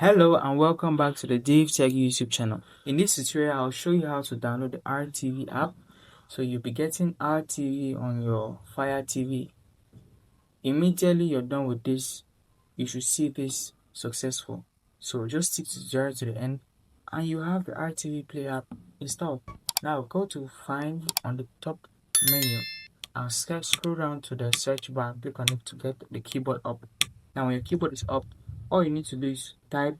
Hello and welcome back to the DaveTech YouTube channel. In this tutorial, I'll show you how to download the Rtve app. So you'll be getting Rtve on your Fire TV. Immediately you're done with this, you should see this successful. So just stick to the tutorial to the end and you have the Rtve Play app installed. Now go to Find on the top menu and scroll down to the search bar, click on it to get the keyboard up. Now when your keyboard is up, all you need to do is type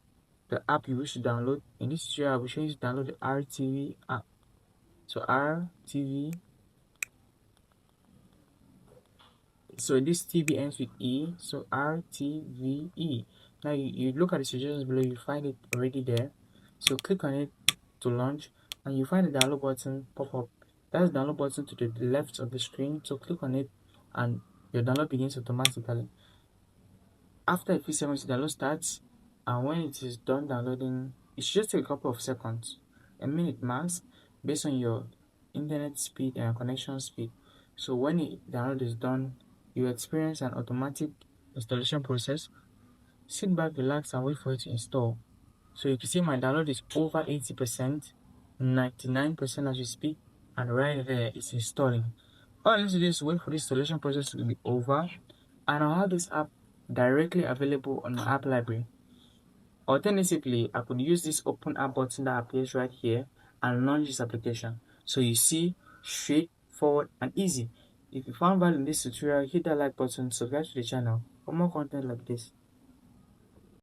the app you wish to download. In this tutorial, I will show you to download the Rtve app. So Rtve. So this TV ends with E. So Rtve. Now you look at the suggestions below, you find it already there. So click on it to launch, and you find the download button pop up. That's the download button to the left of the screen. So click on it, and your download begins automatically. After a few seconds, the download starts, and when it is done downloading, it should just take a couple of seconds, a minute max, based on your internet speed and connection speed. So when the download is done, you experience an automatic installation process. Sit back, relax, and wait for it to install. So you can see my download is over 80%, 99% as we speak, and right there it's installing. All I need to do is wait for this installation process to be over, and I'll have this app directly available on my app library. Alternatively, I could use this open app button that appears right here and launch this application. So you see, straightforward and easy. If you found value in this tutorial, hit that like button, subscribe to the channel for more content like this.